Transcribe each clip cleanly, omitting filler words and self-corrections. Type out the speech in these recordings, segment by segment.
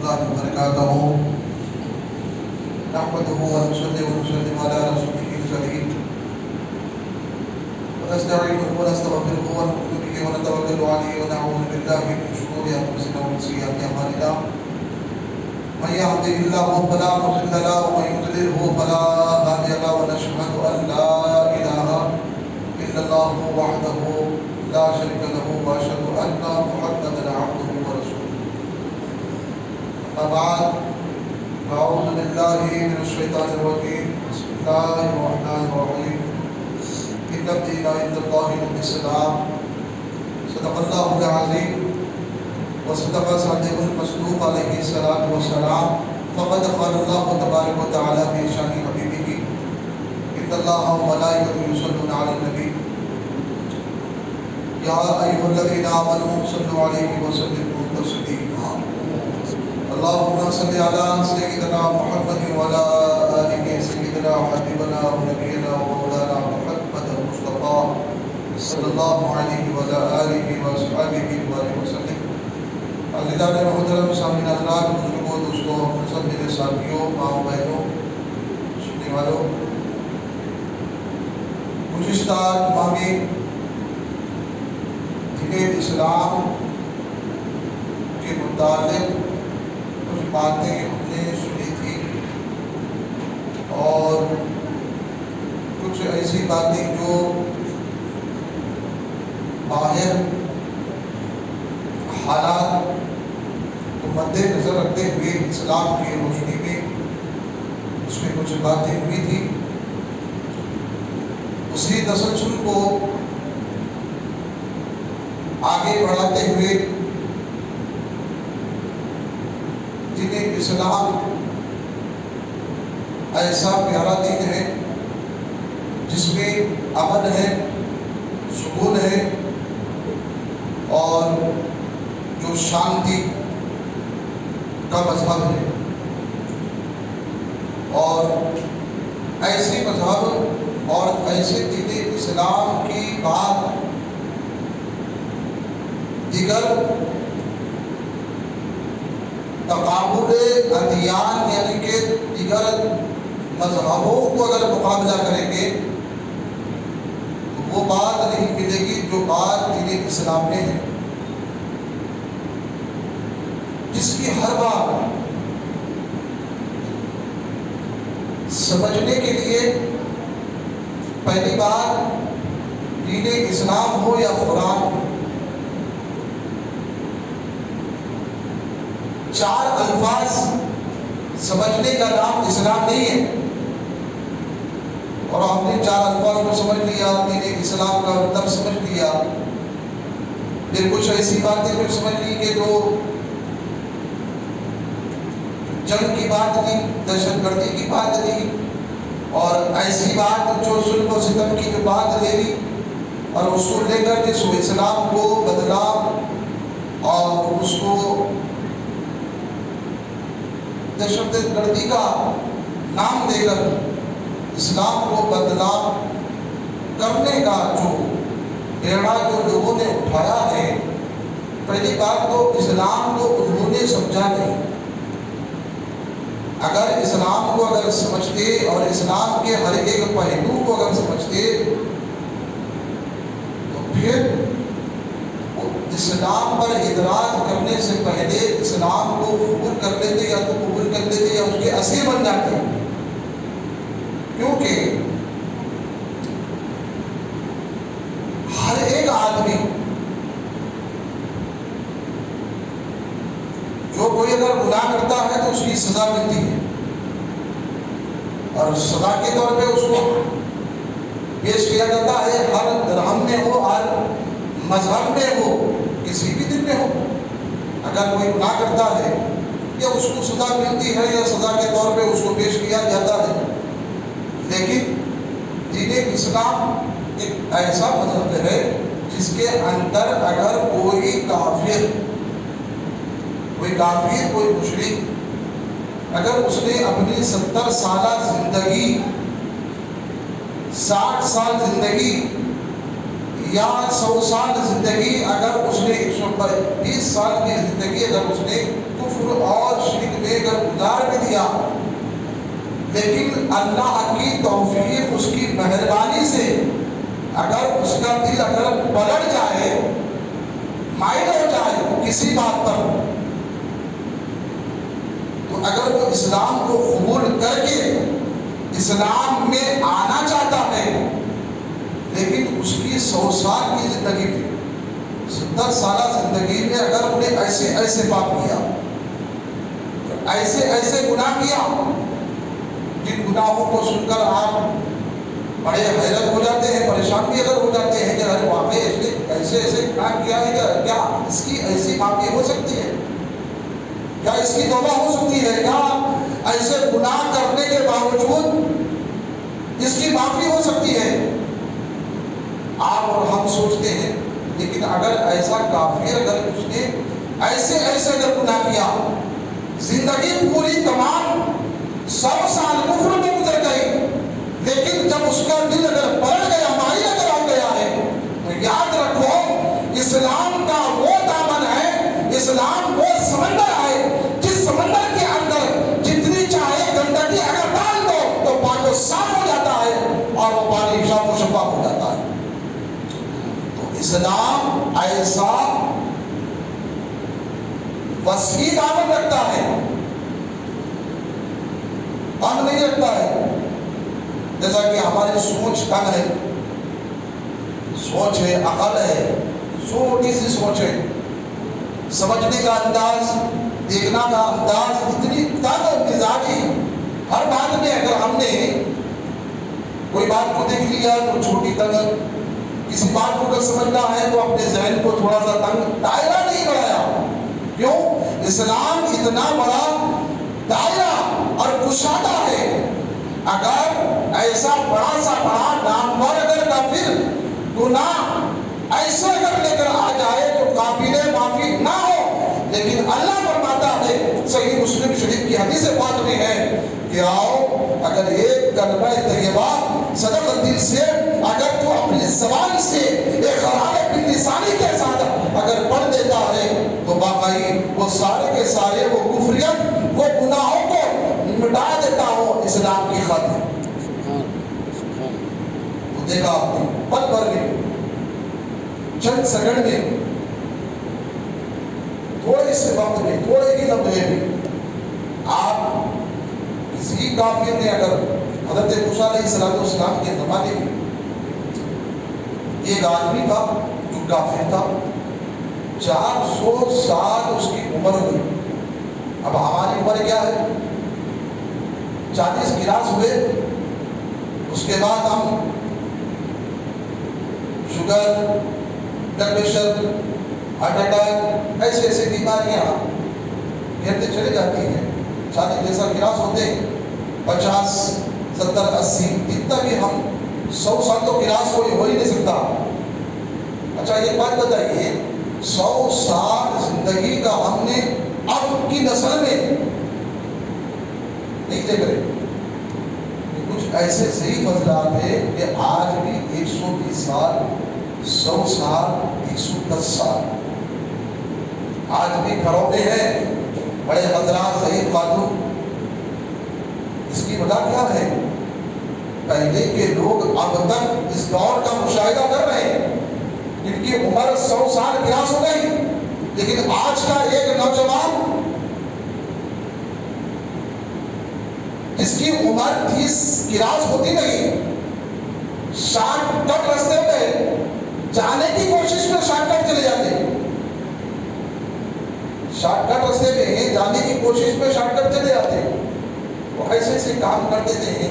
الله وبركاته نحمده ونصلي ونسلم على رسوله الكريم ونستعينه ونستغفره ونؤمن به ونتوكل عليه ونعوذ بالله من شرور انفسنا ومن سيئات اعمالنا من يهده الله فلا مضل له ومن يضلل فلا هادي له ونشهد ان لا اله الا الله وحده لا شريك له واشهد ان محمدا عبده ورسوله اما بعد اعوذ بالله من الشيطان الرجيم بسم الله الرحمن الرحيم ان الدين عند الله الاسلام صدق الله العظيم وصدق صادق المصدوق عليه الصلاة والسلام فقد قال الله تبارك وتعالى في شان حبيبه إن الله وملائكته يصلون على النبي يا أيها الذين آمنوا صلوا عليه وسلموا تسليما اللهم صل على سيدنا محمد وعلى آله سيدنا وحبيبنا ونبينا ومولانا محمد المصطفى صلى الله عليه وعلى آله وصحبه وسلم. عزیزان محترم سامعین حضرات، بزرگوں، دوستوں، سب میرے ساتھیوں، ماؤں بہنوں، سننے والوں، گزشتہ ماہ میں دین اسلام کے متعلق کچھ باتیں ہم نے سنی تھی اور کچھ ایسی باتیں جو باہر حالات کو مد نظر رکھتے ہوئے اسلام کی روشنی میں اس میں کچھ باتیں ہوئی تھی. اسی تسلسل کو آگے بڑھاتے ہوئے دین اسلام ایسا پیارا دین ہے جس میں امن ہے، سکون ہے اور جو شانتی کا مذہب ہے، اور ایسے مذہب اور ایسے دین اسلام کی بات دیگر تقابل ادیان یعنی کہ دیگر مذہبوں کو اگر مقابلہ کریں گے تو وہ بات نہیں ملے گی جو بات دین اسلام میں ہے، جس کی ہر بات سمجھنے کے لیے پہلی بات دین اسلام ہو یا قرآن ہو، چار الفاظ سمجھنے کا نام اسلام نہیں ہے. اور ہم نے چار الفاظ کو سمجھ لیا، دین اسلام کا مطلب سمجھ لیا، پھر کچھ ایسی باتیں جو سمجھ لی کہ جو جنگ کی بات کی، دہشت گردی کی بات لی، اور ایسی بات جو ظلم و ستم کی جو بات لے لی اور اس کو لے کر جس اسلام کو بدلا اور اس کو دہشت گردی کا نام دے کر اسلام کو بدنام کرنے کا جو بیڑا جو لوگوں نے اٹھایا ہے، پہلی بات تو اسلام کو انہوں نے سمجھا نہیں. اگر اسلام کو اگر سمجھتے اور اسلام کے ہر ایک پہلو کو اگر سمجھتے تو پھر اسلام پر اعتراض کرنے سے پہلے اسلام کو قبول کر لیتے یا تو قبول کر لیتے یا اس کے اسیر بن جاتے. کیونکہ ہر ایک آدمی جو کوئی اگر گناہ کرتا ہے تو اس کی سزا ملتی ہے، اور سزا کے طور پہ اس کو پیش کیا جاتا ہے، ہر درہم میں ہو، ہر مذہب میں ہو، کسی بھی دن میں ہو. اگر کوئی گناہ کرتا ہے یا اس کو سزا ملتی ہے یا سزا کے طور پہ اس کو پیش کیا جاتا ہے. لیکن دین اسلام ایک ایسا مذہب ہے جس کے اندر اگر کوئی کافر، کوئی مشرک اگر اس نے اپنی 70 سالہ زندگی، 60 سال زندگی یا 100 سال زندگی اگر اس نے 120 سال کی زندگی اگر اس نے کفر اور شرک میں اگر گزار بھی دیا، لیکن اللہ کی توفیق اس کی مہربانی سے اگر اس کا دل اگر پلٹ جائے، مائل ہو جائے کسی بات پر، تو اگر وہ اسلام کو قبول کر کے اسلام میں آنا چاہتا ہے، لیکن اس کی 100 سال کی زندگی میں 70 سالہ زندگی میں اگر انہوں نے ایسے پاپ کیا، ایسے گناہ کیا، جن گناہوں کو سن کر آپ بڑے حیرت ہو جاتے ہیں، پریشان بھی اگر ہو جاتے ہیں کہ اگر واقعی اس نے ایسے گناہ کیا ہے، کیا اس کی ایسی معافی ہو سکتی ہے؟ کیا اس کی توبہ ہو سکتی ہے؟ کیا ایسے گناہ کرنے کے باوجود اس کی معافی ہو سکتی ہے؟ آپ اور ہم سوچتے ہیں، لیکن اگر ایسا کافر اگر اس نے ایسے اگر گناہ کیا، زندگی پوری تمام 100 سال کفر میں گزر گئی، لیکن جب اس کا دل اگر پلٹ گیا، مائل اگر ہو گیا ہے، تو یاد رکھو اسلام کا وہ دامن ہے، اسلام وہ سمندر ہے جس سمندر کے اندر جتنی چاہے گندگی اگر ڈال دو تو پانی صاف ہو جاتا ہے اور وہ پانی صاف و شفاف ہو جاتا ہے۔ تو اسلام ایسا وسیع دامن رکھتا ہے، بند نہیں رکھتا ہے، جیسا کہ ہماری سوچ کم ہے، سوچ ہے، عقل ہے، چھوٹی سی سوچ ہے، سمجھنے کا انداز، دیکھنا کا انداز اتنی تنگ و مزاجی، ہر بات میں اگر ہم نے کوئی بات کو دیکھ لیا تو چھوٹی تنگ، کسی بات کو اگر سمجھنا ہے تو اپنے ذہن کو تھوڑا سا تنگ، دائرہ نہیں بڑھایا۔ کیوں؟ اسلام اتنا بڑا دائرہ اور کشادہ ہے، اگر ایسا بڑا سا بڑا نامور اگر کافر گناہ ایسے اگر لے کر آ جائے تو قابل معافی نہ ہو، لیکن اللہ فرماتا ہے، صحیح مسلم شریف کی حدیث پاک میں ہے کہ آؤ اگر ایک کلمہ طیبہ صدق دل سے اگر تو اپنی زبان سے ایک حرارت باللسانی کے ساتھ اگر پڑھ دیتا ہے تو واقعی وہ سارے کے سارے وہ کفریت وہ گناہوں کو مٹا دیتا ہوں اسلام کی خاطر۔ تو دیکھا آپ نے پل بھر میں چند سیکنڈ میں تھوڑے سے وقت میں تھوڑے ہی لمحے میں آپ کسی کافر نے اگر حضرت موسیٰ علیہ السلام کے زمانے میں ایک آدمی تھا جو کافر تھا، 400 سال اس کی عمر ہوئی۔ اب ہماری عمر کیا ہے؟ 40 کلاس ہوئے، اس کے بعد ہم sugar, blood pressure, heart attack ایسے بیماریاں گھرتے چلے جاتی ہیں۔ 40 جیسا کلاس ہوتے ہیں 50 70 80 اتنا بھی ہم 100 سال تو کلاس کوئی ہو ہی نہیں سکتا۔ اچھا ایک بات بتائیے، 100 سال زندگی کا ہم نے اب کی نسل میں نہیں دیکھ رہے، کچھ ایسے صحیح فضلات ہیں کہ آج بھی 120 سال 100 سال 110 سال آج بھی گھروں میں ہے، بڑے حضرات صحیح خاتون۔ اس کی وجہ کیا ہے؟ پہلے کے لوگ اب تک اس دور کا مشاہدہ کر رہے ہیں، ان کی عمر 100 سال کراس ہو گئی، لیکن آج کا ایک نوجوان جس کی عمر 30 کراس ہوتی نہیں، شارٹ کٹ راستے پہ جانے کی کوشش میں شارٹ کٹ چلے جاتے ہیں، شارٹ کٹ راستے پہ جانے کی کوشش میں شارٹ کٹ چلے جاتے ہیں، وہ ایسے کام کر دیتے ہیں،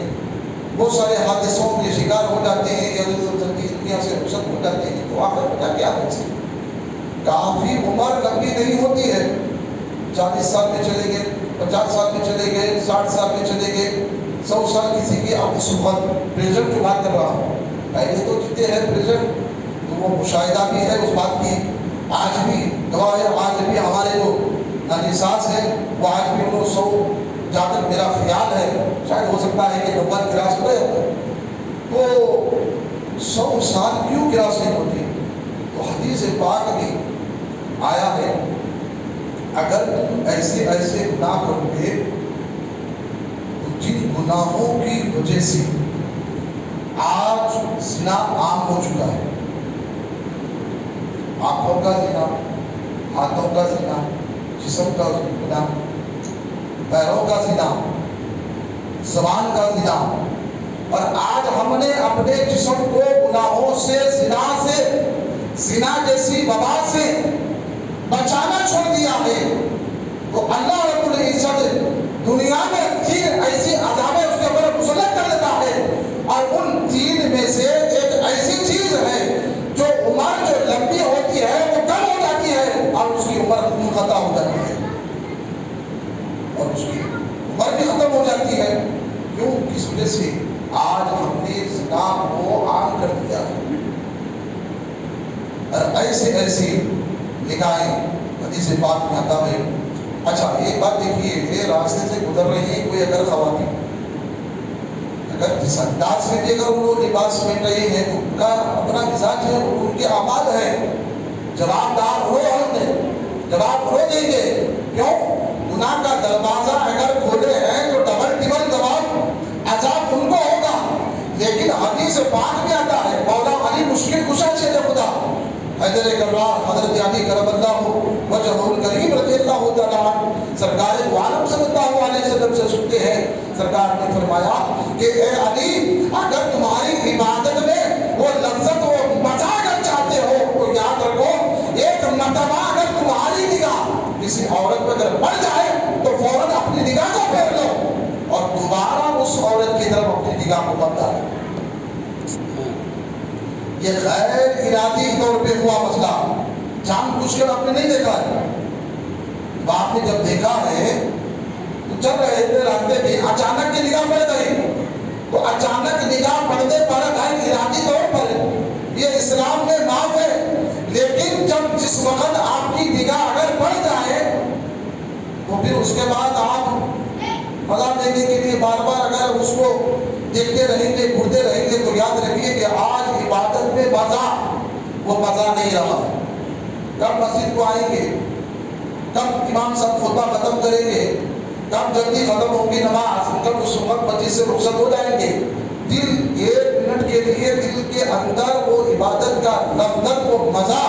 بہت سارے حادثوں کے شکار ہو جاتے ہیں یا دنیا سے رخصت ہو جاتے ہیں۔ تو آخر پتہ کیا ہے؟ کافی عمر لمبی نہیں ہوتی ہے، 40 سال میں چلے گئے، 50 سال میں چلے گئے، 60 سال میں چلے گئے، 100 سال کسی کی اب اس وقت پریزنٹ کی بات کر رہا ہوں، پہلے تو جتنے ہیں پریزنٹ تو وہ مشاہدہ بھی ہے اس بات کی، آج بھی گواہ ہے، آج بھی ہمارے جو نانی ساس ہیں وہ آج بھی انہوں 100 جہاں تک میرا خیال ہے شاید ہو سکتا ہے کہ 90 کلاس ہوئے، تو 100 سال کیوں قیاس نہیں ہوتی؟ تو حدیث پاک میں آیا ہے اگر ایسے ایسے گناہ کرو گے تو جن گناہوں کی وجہ سے آج زنا عام ہو چکا ہے، آنکھوں کا زنا، ہاتھوں کا زنا، جسم کا زنا، پیروں کا زنا، زبان کا زنا، اور آج ہم نے اپنے جسم کو گناہوں سے، زنا جیسی وبا سے بچانا چھوڑ دیا ہے، تو اللہ رب العزت دنیا میں 3 ایسی عذابیں اس کے اوپر مسلط کر دیتا ہے، اور ان 3 میں سے ایک ایسی چیز ہے جو عمر جو لمبی ہوتی ہے وہ کم ہو جاتی ہے، اور اس کی عمر منقطع ہو جاتی ہے، اور اس کی عمر بھی ختم ہو جاتی ہے۔ کیوں؟ کس وجہ سے؟ آج ہم نے زنا کو عام کر دیا ہے، اور ایسے ایسی نگاہیں حدیث پاک میں آتا ہے۔ اچھا ایک بات دیکھیے، یہ راستے سے گزر رہی ہیں کوئی اگر خواتین، اگر جس انداز میں بھی اگر وہ لباس پہن رہے ہیں تو ان کا اپنا مزاج ہے، ان کے اعمال ہے، جواب دار وہ ہیں، جواب وہ دیں گے۔ کیوں؟ گناہ کا دروازہ اگر کھولے ہیں تو ڈبل ٹبل جواب عذاب ان کو ہوگا، لیکن حدیث پاک میں آتا ہے مولا علی مشکل کشا شیر خدا حیدر کرار حضرت علی کرم اللہ وجہ الکریم رضی اللہ تعالیٰ سرکار دو عالم صلی اللہ علیہ وسلم سے سنتے ہیں، سرکار نے فرمایا کہ اے علی اگر تمہاری عبادت میں وہ لذت و مزہ اگر چاہتے ہو تو یاد رکھو ایک مرتبہ اگر تمہاری نگاہ کسی عورت پہ اگر پڑ جائے تو فوراً اپنی نگاہ کو پھیر لو اور دوبارہ اس عورت کی طرف اپنی نگاہ کو بند کرو۔ یہ غیر ارادی طور پہ ہوا مسئلہ، جان بوجھ کر آپ نے نہیں دیکھا ہے، آپ نے جب دیکھا ہے تو چل رہے تھے راستے میں اچانک کی نگاہ پڑ گئی، تو اچانک نگاہ پڑنے پر غیر ارادی طور پر یہ اسلام میں معاف ہے، لیکن جب جس وقت آپ کی نگاہ اگر پڑ جائے تو پھر اس کے بعد آپ مزہ لینے کے لیے بار بار اگر اس کو دیکھتے رہیں گے، گھرتے رہیں گے تو یاد رکھیے کہ آج عبادت میں مزہ وہ مزہ نہیں رہا۔ کب مسجد کو آئیں گے، کب امام صاحب خطبہ ختم کریں گے، کب جلدی ختم ہوگی نماز، کب اس وقت مسجد سے رخصت ہو جائیں گے، دل 1 منٹ کے لیے دل کے اندر وہ عبادت کا لذت وہ مزہ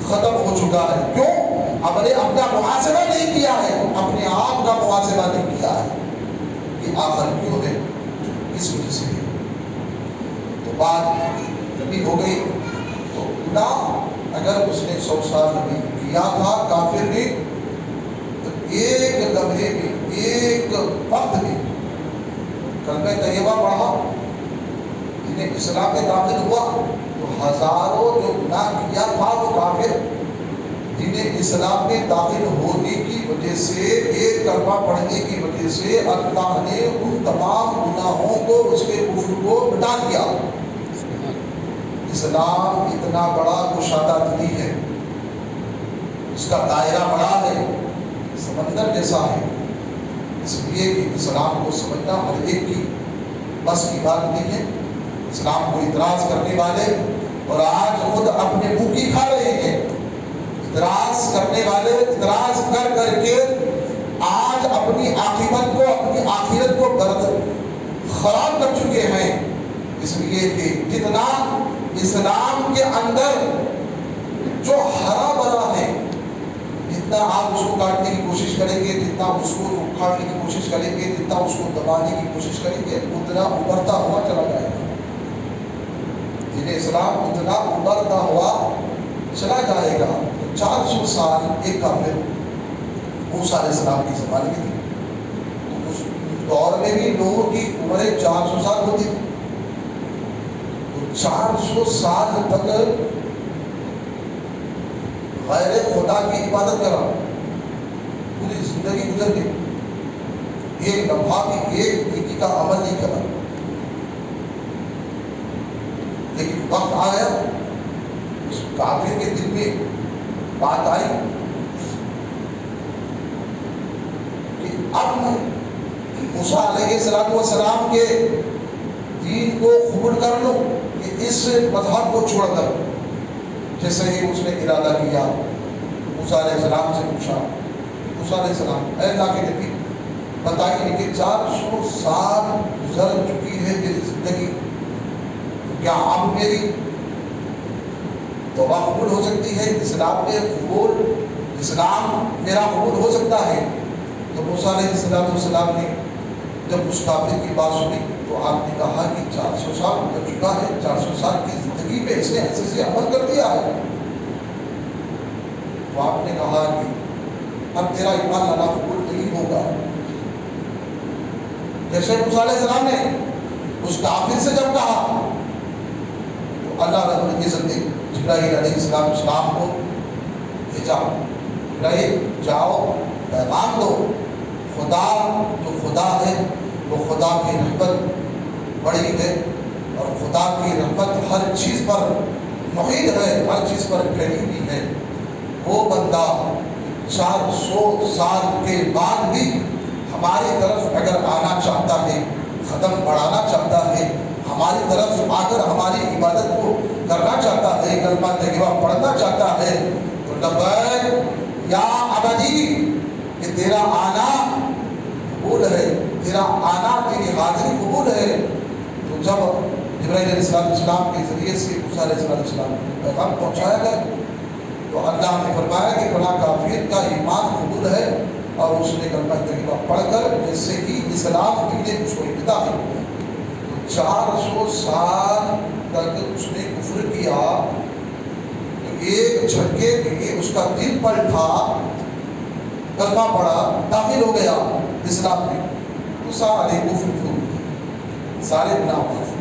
ختم ہو چکا ہے۔ کیوں؟ ہم نے اپنا محاسبہ نہیں کیا ہے، اپنے آپ کا محاسبہ نہیں کیا ہے، یہ آخر کیوں ہے، اس وجہ سے ہے۔ تو بات نبی ہو گئی، تو گناہ اگر اس نے 100 سال نبی کیا تھا کافر نے، تو ایک لمحے میں ایک وقت میں کلمہ طیبہ پڑھا، جنہیں اسلام میں داخل ہوا، تو ہزاروں جو گناہ کیا تھا وہ کافر جنہیں اسلام میں داخل ہونے کی وجہ سے، ایک کلمہ پڑھنے کی وجہ سے اللہ نے ان تمام گناہوں کو، اس کے کفر کو مٹا دیا۔ اسلام اتنا بڑا کشادہ دلی ہے، اس کا دائرہ بڑا ہے، سمندر جیسا ہے، اس لیے کہ اسلام کو سمجھنا ہر ایک کی بس کی بات نہیں ہے۔ اسلام کو اعتراض کرنے والے، اور آج خود اپنے منہ کی کھا رہے ہیں، اعتراض کرنے والے اعتراض کر کر کے آج اپنی عاقبت کو، اپنی آخرت کو خراب کر چکے ہیں، اس لیے کہ جتنا اسلام کے اندر جو ہرا بھرا ہے، جتنا آپ اس کو کاٹنے کی کوشش کریں گے، جتنا اس کو اکھاڑنے کی کوشش کریں گے، جتنا اس کو دبانے کی کوشش کریں گے، اتنا ابھرتا ہوا چلا جائے گا۔ جنہیں اسلام اتنا ابھرتا ہوا چلا جائے گا۔ 400 سال ایک کافر موسیٰ علیہ السلام کی زمانے کی تھی، تو اس دور میں بھی لوگوں کی عمریں 400 سال ہوتی تھی، تو 400 سال تک غیر خدا کی عبادت کرا، پوری زندگی گزر گئی، ایک لمحہ بھی ایک نیکی کا عمل نہیں کرا، لیکن وقت آ گیا، اس کافر کے دل میں بات آئی کہ اب میں موسیٰ علیہ السلام کے دین کو قبول کر لوں، یہ اس مذہب کو چھوڑ کر جیسے ہی اس نے ارادہ کیا، موسیٰ علیہ السلام سے پوچھا، موسیٰ علیہ السلام اے اللہ کے نبی بتائیے کہ 400 سال گزر چکی ہے میری زندگی، کیا اب میری توبہ قبول ہو سکتی ہے؟ اسلام میرا قبول ہو سکتا ہے؟ تو موسیٰ علیہ السلام نے جب اس کافر کی بات سنی تو آپ نے کہا کہ 400 سال گزر چکا ہے، 400 سال کی زندگی پہ اس نے ایسے سے عمل کر دیا ہے۔ تو آپ نے کہا کہ اب تیرا ایمان لانا قبول نہیں ہوگا۔ جیسے موسیٰ علیہ السلام نے اس کافر سے جب کہا تو اللہ رب العزت نے جبرائیل علیہ السلام کو بھیجا، جبرائیل جاؤ پیغام دو، خدا جو خدا ہے وہ خدا کی رحمت بڑی ہے اور خدا کی رحمت ہر چیز پر محیط ہے، ہر چیز پر پھیلی ہوئی ہے۔ وہ بندہ 400 سال کے بعد بھی ہماری طرف اگر آنا چاہتا ہے، قدم بڑھانا چاہتا ہے، ہماری طرف آ کر ہماری عبادت کو کرنا چاہتا ہے، کلمہ طیبہ پڑھنا چاہتا ہے، تو لبیک یا عبدی، کہ تیرا آنا قبول ہے، تیرا آنا، تیری حاضری قبول ہے۔ تو جب جبرائیل علیہ السلام کے ذریعے سے موسیٰ علیہ السلام کو پیغام پہنچایا گیا تو اللہ نے فرمایا کہ فلاں کافر کا ایمان قبول ہے اور اس نے کلمہ طیبہ پڑھ کر جیسے ہی اسلام کے اس کو داخل ہوا، تو 400 سال تک اس نے کفر کیا، تو ایک جھٹکے میں اس کا دل پلٹا، کلمہ پڑھا، داخل ہو گیا اسلام میں، تو سارے کفر دور، سارے گناہ معاف۔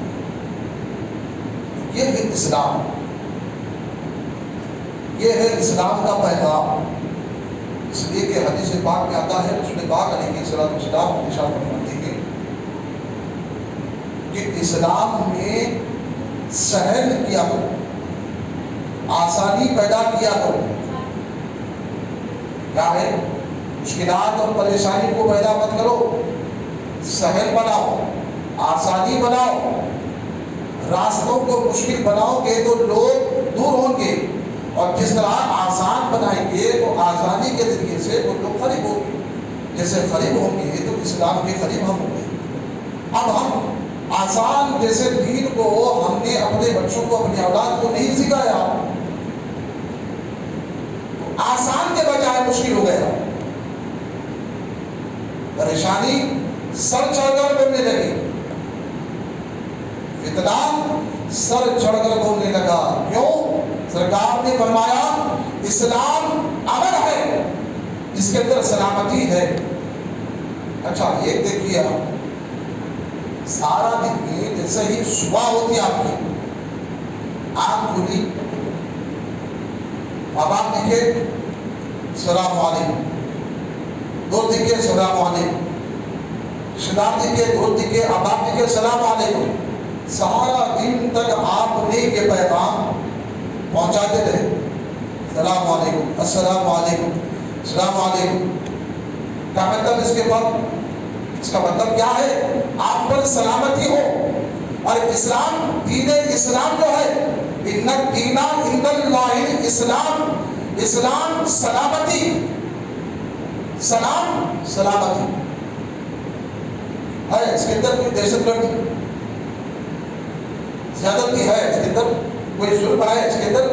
یہ ہے اسلام، یہ ہے اسلام کا پیغام۔ اس لیے کہ حدیث پاک میں آتا ہے، رسول پاک علیہ السلام ارشاد فرماتے ہیں کہ اسلام میں سہل کیا کرو، آسانی پیدا کیا کرو۔ کیا ہے؟ مشکلات اور پریشانی کو پیدا مت کرو، سہل بناؤ، آسانی بناؤ، راستوں کو مشکل بناؤ گے تو لوگ دور ہوں گے، اور جس طرح آسان بنائیں گے تو آسانی کے ذریعے سے وہ لوگ قریب ہوں گے، جیسے قریب ہوں گے تو اسلام کے قریب ہم ہوں گے۔ اب ہم آسان جیسے دین کو ہم نے اپنے بچوں کو، اپنی اولاد کو نہیں سکھایا، آسان کے بجائے مشکل ہو گیا، پریشانی سر چڑھ کر بولنے لگی، فتنہ سر چڑھ کر بولنے لگا۔ کیوں؟ سرکار نے فرمایا اسلام امن ہے، اس کے اندر سلامتی ہے۔ اچھا ایک دیکھیے، سارا دن میں جیسے ہی صبح ہوتی ہے آپ کی آنکھ کھلی، اب آپ دیکھے السلام علیکم، دوست دیکھے السلام علیکم، شدار دیکھے، دوست دیکھے، اب آپ دیکھے السلام علیکم، سارا دن تک آپ نے یہ پیغام پہنچاتے رہے، السلام علیکم، السلام علیکم، السلام علیکم۔ کیا مطلب اس کے بعد؟ اس کا مطلب کیا ہے؟ آپ پر سلامتی ہو، اور اسلام، دین اسلام جو ہے، ان الدین عند اللہ الاسلام، اسلام سلامتی، سلام سلامتی ہے۔ اس کے اندر کوئی دہشت گردی، زیادتی ہے، اس کے اندر کوئی ظلم ہے، اس کے اندر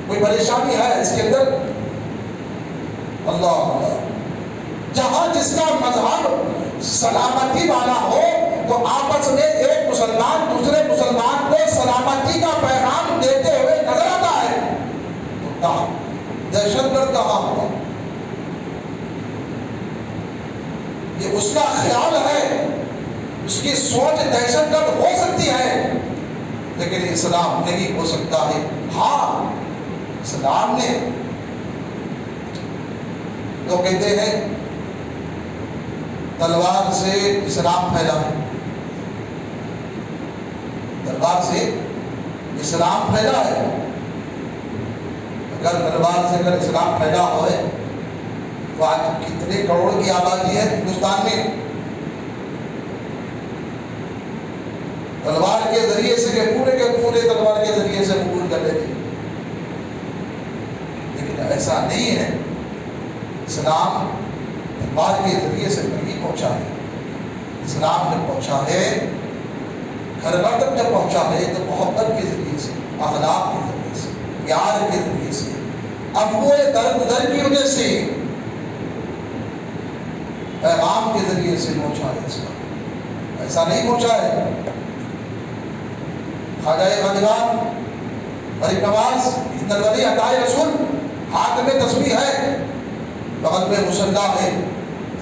کوئی پریشانی ہے، اس کے اندر اللہ جہاں جس کا مذہب سلامتی والا ہو تو آپس میں ایک مسلمان دوسرے مسلمان کو سلامتی کا پیغام دیتے ہوئے نظر آتا ہے، تو کہاں دہشت گرد کہاں ہوگا؟ یہ اس کا خیال ہے، اس کی سوچ دہشت گرد ہو سکتی ہے، لیکن اسلام نہیں ہو سکتا ہے۔ ہاں اسلام نے تو کہتے ہیں تلوار سے اسلام پھیلا ہے، تلوار سے اسلام پھیلا ہے۔ اگر تلوار سے اگر اسلام پھیلا ہوئے تو آج کتنے کروڑ کی آبادی ہے ہندوستان میں؟ تلوار کے ذریعے سے کہ پورے کے پورے تلوار کے ذریعے سے قبول کر لیتے، لیکن ایسا نہیں ہے۔ اسلام تلوار کے ذریعے سے نہیں پہنچا ہے، اسلام جب پہنچا ہے، گھر گھر تک جب پہنچا ہے تو محبت کے ذریعے سے، اخلاق کے ذریعے سے، پیار کے ذریعے سے، عفو درگزر کی وجہ سے، پیغام کے ذریعے سے پہنچا ہے اسلام، ایسا نہیں پہنچا ہے۔ خواجہ غریبان غریب نواز اتنا الولی عطائے رسول، ہاتھ میں تسبیح ہے، بغل میں مصلی ہے،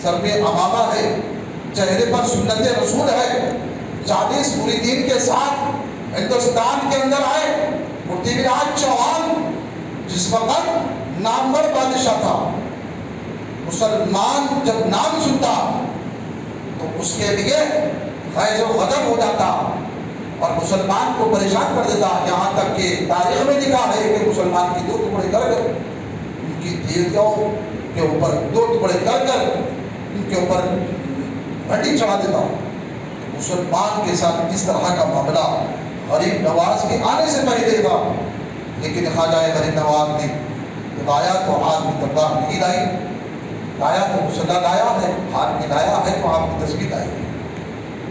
سر پہ عمامہ ہے، چہرے پر سنت رسول ہے، 40 مریدین کے ساتھ ہندوستان کے اندر آئے۔ پرتھوی راج چوہان جس وقت نامور بادشاہ تھا، مسلمان جب نام سنتا تو اس کے لیے غیظ و غضب ہو جاتا اور مسلمان کو پریشان کر دیتا، یہاں تک کہ تاریخ میں لکھا ہے کہ مسلمان کی 2 ٹکڑے کر کر ان کی دیوتاؤں کے اوپر 2 ٹکڑے کر کر ان کے اوپر ہڈی چڑھا دیتا۔ مسلمان کے ساتھ اس طرح کا معاملہ غریب نواز کے آنے سے پہلے تھا، لیکن خواجہ غریب نواز نے لایا تو ہاتھ میں تلوار نہیں لائی، لایا تو مصلی لایا ہے، ہاتھ میں لایا ہے تو آپ کی تصویر لائی ہے۔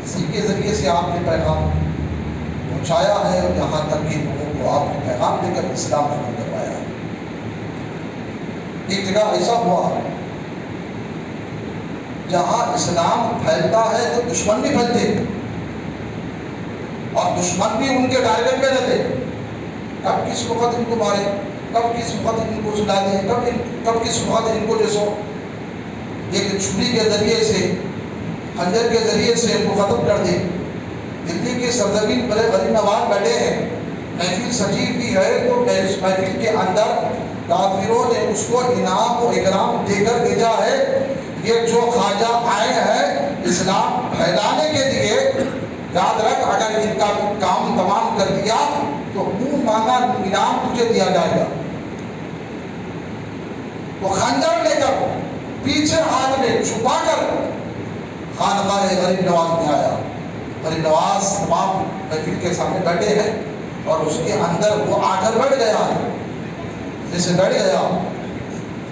اسی کے ذریعے سے آپ نے پیغام پہنچایا ہے اور یہاں تک کہ لوگوں کو آپ نے پیغام دے کر اسلام قبول کروایا ہے۔ ایک جگہ ایسا ہوا جہاں اسلام پھیلتا ہے تو دشمن بھی پھیلتے اور دشمن بھی ان کے ٹارگٹ میں رہتے، کب کس وقت ان کو مارے، کب کس وقت ان کو سلا دیں، کب کس وقت ان کو جیسو ایک چھری کے ذریعے سے، خنجر کے ذریعے سے ان کو ختم کر دے۔ دلی کی سرزمین پر غریب نواز بیٹھے ہیں، محفل سجی بھی ہے تو محفل کے اندر کافروں نے اس کو انعام و اکرام دے کر بھیجا ہے، یہ جو خواجہ آئے ہیں اسلام پھیلانے کے لیے، یاد رکھ اگر ان کا کام تمام کر دیا تو منہ مانگا انعام تجھے دیا جائے گا۔ وہ خنجر لے کر پیچھے ہاتھ میں چھپا کر خانقاہ غریب نواز میں آیا۔ غریب نواز تمام محفل کے سامنے بیٹھے ہیں اور اس کے اندر وہ آ کر بیٹھ گیا ہے، جیسے بیٹھ گیا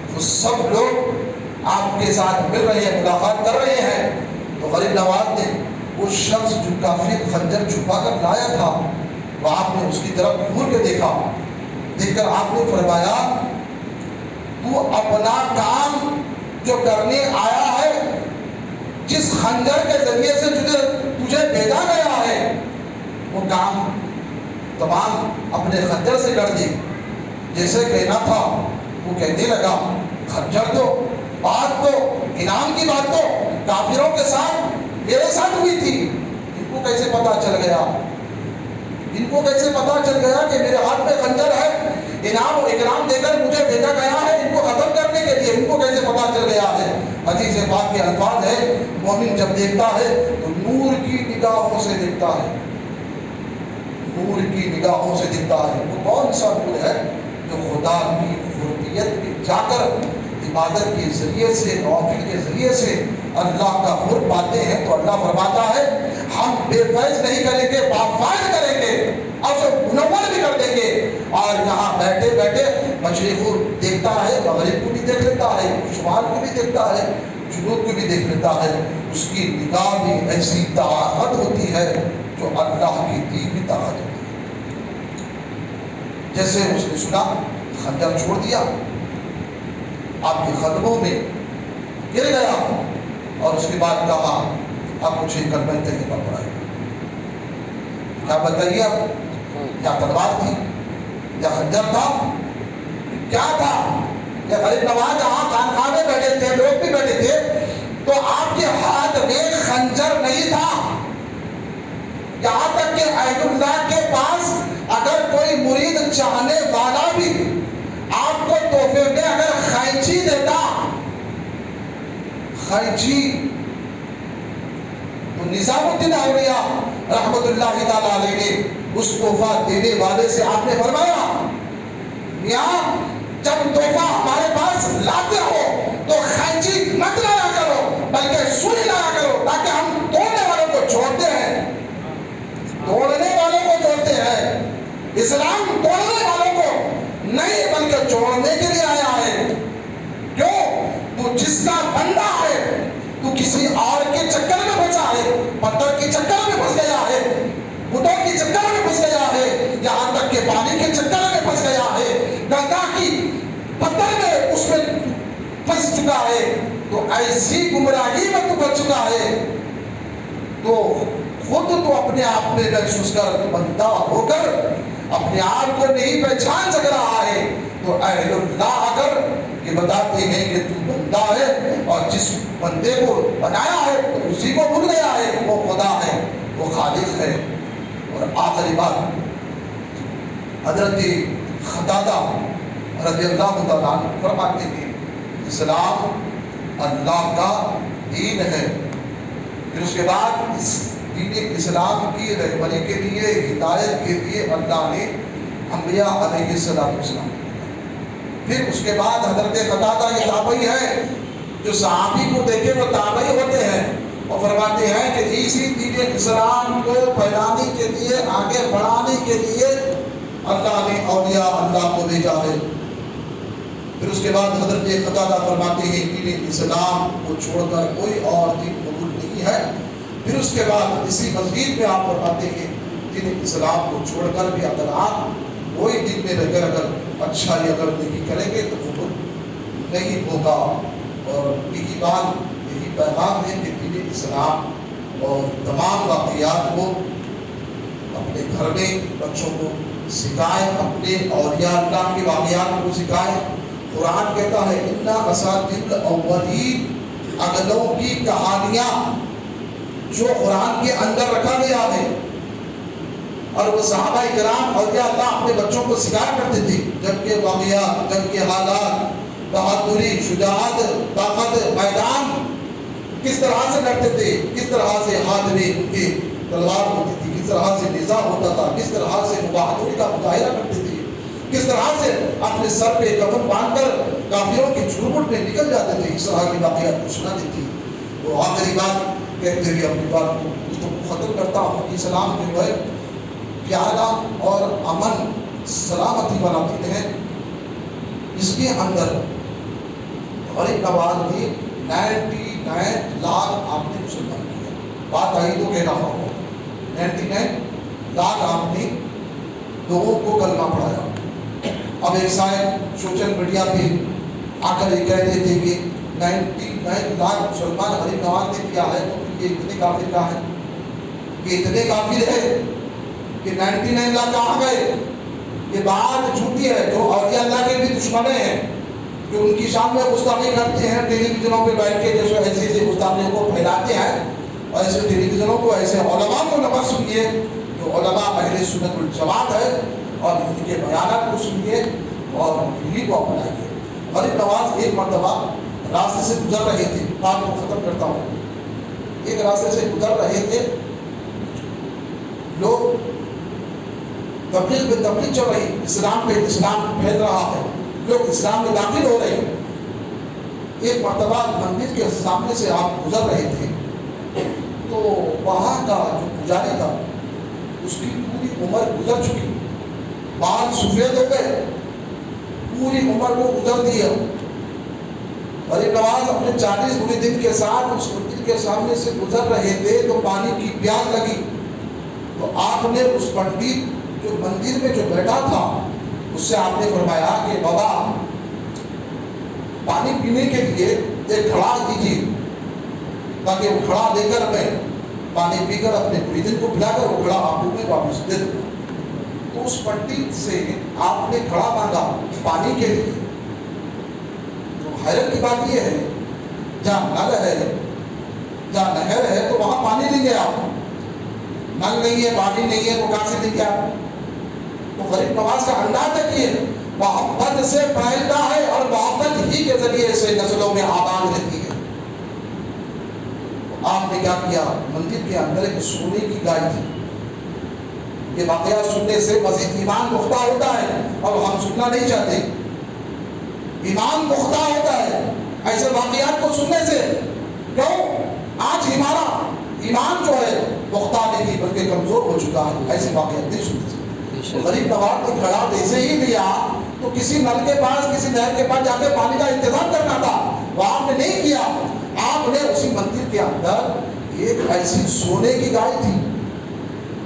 تو سب لوگ آپ کے ساتھ مل رہے ہیں، ملاقات کر رہے ہیں، تو غریب نواز نے وہ شخص جو کافی خنجر چھپا کر لایا تھا وہ آپ نے اس کی طرف گھور کے دیکھا، دیکھ کر آپ نے فرمایا تو اپنا کام جو کرنے آیا ہے، جس خنجر کے ذریعے سے تجھے بھیجا گیا ہے، وہ کام تمام اپنے خنجر سے کر دی۔ جیسے کہنا تھا وہ کہنے لگا، خنجر تو بات تو انعام کی بات تو کافروں کے ساتھ میرے ساتھ ہوئی تھی، ان کو کیسے پتا چل گیا، ان کو کیسے پتا چل گیا کہ میرے ہاتھ میں خنجر ہے، انعام و اکرام دے کر مجھے بھیجا گیا ہے ان کو ختم کرنے کے لیے، ان کو کیسے پتا چل گیا ہے۔ حدیث پاک کے الفاظ ہے، مومن جب دیکھتا ہے تو نور کی نگاہوں سے دیکھتا ہے، نور کی نگاہوں سے دیکھتا ہے۔ وہ کون سا نور ہے؟ جو خدا کی قربیت میں جا کر عبادت کے ذریعے سے، نوافل کے ذریعے سے اللہ کا قرب پاتے ہیں، تو اللہ فرماتا ہے ہم بے فیض نہیں کریں گے، بافائز کریں گے اور اسے منور بھی کر دیں گے۔ اور یہاں بیٹھے بیٹھے مشرق کو دیکھتا ہے، مغرب کو بھی دیکھ لیتا ہے، شمال کو بھی دیکھتا ہے، جنوب کو بھی دیکھ لیتا ہے۔ اس کی نگاہ بھی ایسی طاقت ہوتی ہے جو اللہ کی دی ہوئی طاقت ہوتی ہے۔ جیسے اس نے سنا، خنجر چھوڑ دیا، آپ کے قدموں میں گر گیا اور اس کے بعد کہا اب مجھے کلمہ طیبہ پڑھائے۔ کیا بتائیے اب، کیا تلوار تھی یا خنجر تھا، کیا تھا؟ یا غریب نواز جہاں خانقاہ میں بیٹھے تھے، لوگ بھی بیٹھے تھے، تو آپ کے ہاتھ میں خنجر نہیں تھا۔ یہاں تک کہ عید اللہ کے پاس اگر کوئی مرید چاہنے والا بھی آپ کو تحفے میں اگر خینچی دیتا، خینچی، تو نظام الدین اولیاء رحمت اللہ تعالی علیہ نے اس تحفہ دینے والے سے آپ نے فرمایا، میاں جب تحفہ ہمارے پاس لاتے ہو تو خینچی مت لایا کرو بلکہ سوئی لایا کرو، تاکہ ہم توڑنے والوں کو چھوڑتے ہیں، اسلام توڑنے والوں کو نہیں بلکہ جوڑنے کے لیے آیا ہے. کیوں؟ تو جس کا بندہ ہے تو کسی اور کے چکر میں پھنسا ہے، پتھر کے چکر میں پھنس گیا ہے، بتوں کے چکر میں پھنس گیا ہے، یہاں تک کہ پانی کے چکر میں پھنس گیا ہے، گنگا کی پتھر میں اس میں پھنس چکا ہے. تو ایسی گمراہی میں تو بچ چکا ہے تو خود تو اپنے آپ میں محسوس کر، تو بندہ ہو کر اپنے آپ کو نہیں پہچان سک رہا ہے. تو اہل اللہ اگر یہ بتاتے ہیں کہ تو بندہ ہے اور جس بندے کو بنایا ہے تو اسی کو بھول گیا ہے، وہ خدا ہے، وہ خالق ہے. اور آخری بات، حضرت قتادہ رضی اللہ تعالیٰ عنہ فرماتے ہیں اسلام اللہ کا دین ہے. پھر اس کے بعد اس دین اسلام کی رہبری کے لیے، ہدایت کے لیے اللہ نے انبیاء علیہ السلام. پھر اس کے بعد حضرت قتادہ یہ تابعی ہے، جو صحابی کو دیکھے وہ تابعی ہوتے ہیں اور فرماتے ہیں کہ اسی دین اسلام کو پھیلانے کے لیے، آگے بڑھانے کے لیے اللہ نے اولیاء اللہ کو بھیجا ہے. پھر اس کے بعد حضرت قتادہ فرماتے ہیں دین اسلام کو چھوڑ کر کوئی اور دین قبول نہیں ہے. پھر اس کے بعد اسی مزید میں آپ فرماتے ہیں دین اسلام کو چھوڑ کر بھی اگر آپ کوئی دن میں رہ کر اگر اچھائی اگر نہیں کریں گے تو قبول نہیں ہوگا. اور یہی بات، یہی پیغام ہے کہ دین اسلام اور تمام واقعات کو اپنے گھر میں بچوں کو سکھائیں، اپنے اولیاء اللہ کے واقعات کو سکھائیں. قرآن کہتا ہے اِنَّا أَسَاطِيرَ الْأَوَّلِينَ، اگلوں کی کہانیاں جو قرآن کے اندر رکھا گیا ہے. اور وہ صحابہ کرام اولیاء اللہ اپنے بچوں کو سکھایا کرتے تھے جنگ کے واقعات، جنگ کے حالات، بہادری، شجاعت، طاقت، میدان کس طرح سے لڑتے تھے، کس طرح سے ہاتھ میں ان کے تلوار ہوتی تھی، کس طرح سے نظام ہوتا تھا، کس طرح سے بہادری کا مظاہرہ کرتے تھے، کس طرح سے اپنے سر پہ کفن باندھ کر کافروں کے چرمٹ میں نکل جاتے تھے. اس طرح کی واقعات کو سنا دیتی. تو آخری بات کہتے ہوئے اپنی بات کو ختم کرتا ہوں. اسلام جو ہے پیارا اور امن سلامتی والا دین ہے. اس کے اندر غریب نواز نے 99 لاکھ آپ نے مسلمان کیا. بات آئی تو کہنا ہوگا 99 لاکھ آپ نے لوگوں کو کلمہ پڑھایا. اب ایک صاحب سوشل میڈیا پہ آ کر یہ کہہ رہے تھے کہ 99 لاکھ مسلمان غریب نواز نے کیا ہے تو یہ اتنے کافر کا ہے، یہ اتنے کافر ہے کہ 99 لاکھ کہاں گئے. یہ بات جھوٹی ہے. جو اولیاء اللہ کے بھی دشمن ہیں، جو ان کی شان میں گستاخی کرتے ہیں، ٹیلی ویژنوں پہ بیٹھ کے جیسے ایسے ایسے گستاخیوں کو پھیلاتے ہیں، اور ایسے ٹیلی ویژنوں کو، ایسے علماء کو نہ سنیے جو علماء اہل سنت والجماعت ہے، اور ان کے بیانات کو سنیے اور انہیں کو اپنائیے. غریب نواز ایک مرتبہ راستے سے گزر رہے تھے. بات کو ختم کرتا ہوں. ایک راستے سے گزر رہے تھے، لوگ تبلیغ پہ تبلیغ چل رہی، اسلام پہ اسلام پھیل رہا ہے، لوگ اسلام میں داخل ہو رہے ہیں. ایک مرتبہ مندر کے سامنے سے آپ گزر رہے تھے تو وہاں کا جو پجاری تھا اس کی پوری عمر گزر چکی، بال سفید ہو گئے، پوری عمر کو گزر دیا. غریب نواز اپنے 40 بری دن کے ساتھ اس مندر کے سامنے سے گزر رہے تھے تو پانی کی پیاس لگی. تو آپ نے اس پنڈت جو مندر میں جو بیٹھا تھا اس سے آپ نے فرمایا کہ بابا پانی پینے کے لیے ایک گھڑا دیجیے تاکہ وہ گھڑا لے کر میں پانی پی کر اپنے مریدن کو پلا کر وہ گھڑا آپ کو میں واپس دے دوں. تو اس پنڈت سے آپ نے گھڑا مانگا پانی کے لیے. تو حیرت کی بات یہ ہے جہاں نل ہے، جہاں نہر ہے تو وہاں پانی نہیں گیا. نل نہیں ہے، پانی نہیں ہے، وہ کہاں سے نہیں گیا. تو غریب نواز کا انداز ہے کہ محبت سے پھیلتا ہے اور محبت ہی کے ذریعے سے نسلوں میں آباد رہتی ہے. آپ نے کیا کیا، مندر کے اندر ایک سونے کی گائے تھی. یہ واقعہ سننے سے مزید ایمان پختہ ہوتا ہے اور ہم سننا نہیں چاہتے. ایمان پختہ ہوتا ہے ایسے واقعات کو سننے سے. کیوں؟ آج ہمارا ایمان جو ہے پختہ نہیں بلکہ کمزور ہو چکا ہے ایسے واقعات نہیں سننے سے. غریب نواز نے گھڑا ویسے ہی لیا تو کسی نل کے پاس کسی نہر کے پاس جا کے پانی کا انتظام کرنا تھا، وہ آپ نے نہیں کیا. آپ نے اسی مندر کے اندر ایک ایسی سونے کی گائے تھی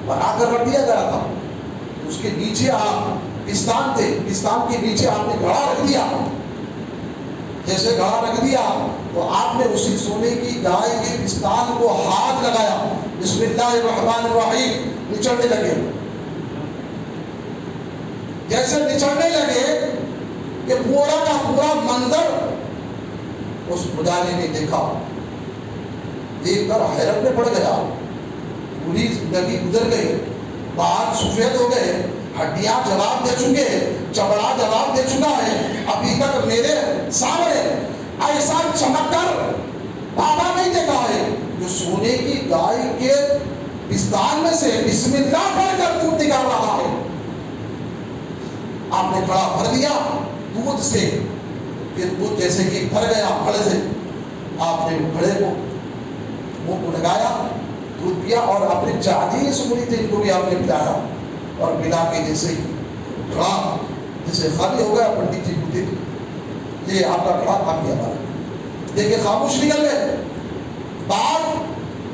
بنا کر رکھ دیا گیا تھا، اس کے نیچے آپ پستان تھے، پستان کے نیچے آپ نے گھڑا رکھ دیا. جیسے گھڑا رکھ دیا تو آپ نے اسی سونے کی گائے کے پستان کو ہاتھ لگایا، بسم اللہ الرحمن الرحیم، نچڑنے لگے. جیسے نچڑنے لگے کہ پورا کا پورا منظر اس پجاری نے دیکھا، دیکھ کر حیرت میں پڑ گیا. پوری زندگی گزر گئی، بال سفید ہو گئے، ہڈیاں جواب دے چکے، چمڑا جواب دے چکا ہے، ابھی تک میرے سامنے ایسا چمک کر بابا نہیں دیکھا ہے جو سونے کی گائے کے پستان میں سے بسم اللہ پڑھ کر دودھ نکال رہا ہے. آپ نے گھڑا بھر دیا دودھ سے، پھر دودھ جیسے کہ بھر گیا گھڑے سے، آپ نے گھڑے کو منہ کو لگایا، دودھ پیا اور اپنے 40 مریدین کو بھی آپ نے پلایا. اور پلا کے جیسے ہی گھڑا جیسے خالی ہو گیا، پنڈت جی کو دے دیا، یہ آپ کا گھڑا آ گیا ہمارا. دیکھیں خاموش نکل گئے. بات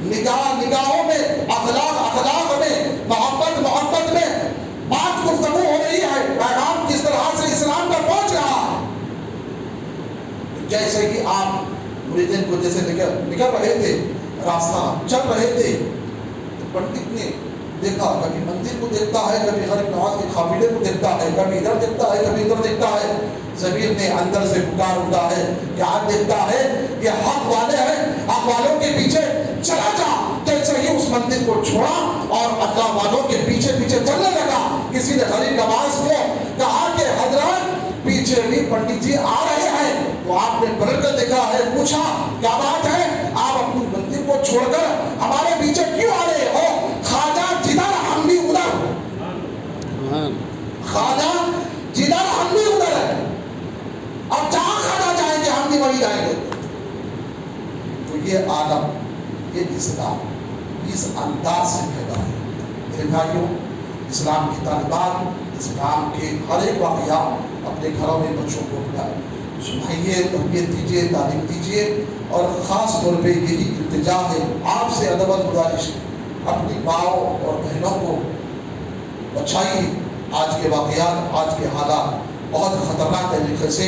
نگاہوں میں، اخلاق میں، محبت میں بات گفتگو ہو رہی ہے، پیغام کس طرح سے اسلام کا پہنچ رہا ہے. جیسے کہ آپ مریدین کو جیسے نکل رہے تھے، راستہ چل رہے تھے، تو پنڈت نے دیکھا، کبھی مندر کو دیکھتا ہے، کبھی غریب نواز کے قافلے کو دیکھتا ہے، کبھی ادھر دیکھتا ہے، کبھی ادھر دیکھتا ہے. ضمیر نے اندر سے پکار اٹھا ہے کہ آج دیکھتا ہے یہ حق والے ہیں، حق والوں کے پیچھے چلا جا. جیسے ہی اس مندر کو چھوڑا اور اللہ والوں کے پیچھے پیچھے چلنے لگا. کسی نے غریب نواز کو کہا کہ حضرت پیچھے بھی پنڈت جی آ رہے ہیں. تو آپ نے پلٹ کر دیکھا ہے، پوچھا کیا بات ہے، آپ اپنی مندر کو چھوڑ کر ہمارے پیچھے کیوں آ رہے ہو؟ خواجہ جدھر ہم بھی ادھر، خواجہ جدھر ہم بھی ادھر ہے، اور جہاں خواجہ جائیں گے ہم بھی وہی جائیں گے. تو یہ عالم، یہ اسلام اس انداز سے پیدا ہے. میرے بھائیوں، اسلام کی طالبات اسلام کے ہر ایک واقعہ اپنے گھروں میں بچوں کو بلائیں، سنائیے، تربیت دیجیے، تعلیم دیجیے. اور خاص طور پہ یہی التجا ہے آپ سے، ادب و گزارش، اپنی ماؤں اور بہنوں کو بچائیے. آج کے واقعات، آج کے حالات بہت خطرناک طریقے سے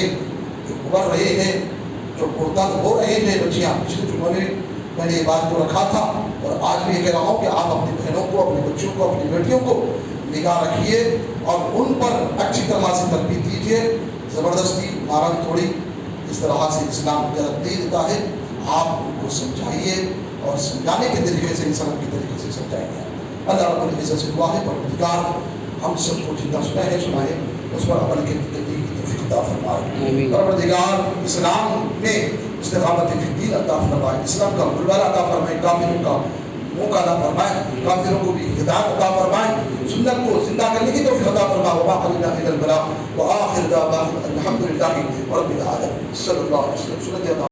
جو ابھر رہے ہیں، جو مرتد ہو رہے ہیں بچیاں. پچھلے جمعے میں نے یہ بات کو رکھا تھا اور آج بھی یہ کہہ رہا ہوں کہ آپ اپنی بہنوں کو، اپنے بچوں کو، اپنی بیٹیوں کو نگاہ رکھیے اور ان پر اچھی طرح سے تربیت دیجیے. زبردستی مارن تھوڑی اس طرح سے اسلام اجازت نہیں دیتا ہے. آپ ان کو سمجھائیے اور سمجھانے کے طریقے سے، انسان کے طریقے سے سمجھائیے. اللہ رب العزت سے دعا ہے پروردگار ہم سب کو جتنا سنائے اس پر عمل کے توفیق عطا فرمائے. پروردگار اسلام میں استقامت فی الدین عطا فرمائے، اسلام کا بلبلہ عطا فرمائے، کافروں کا منہ کالا فرمائے، کافروں کو بھی ہدایت عطا فرمائے، سنت کو زندہ کرنے کی توفیق عطا فرمائے. وما علینا الا البلاغ وآخر دعوانا الحمد للہ رب العالمین. صلی اللہ علیہ وسلم.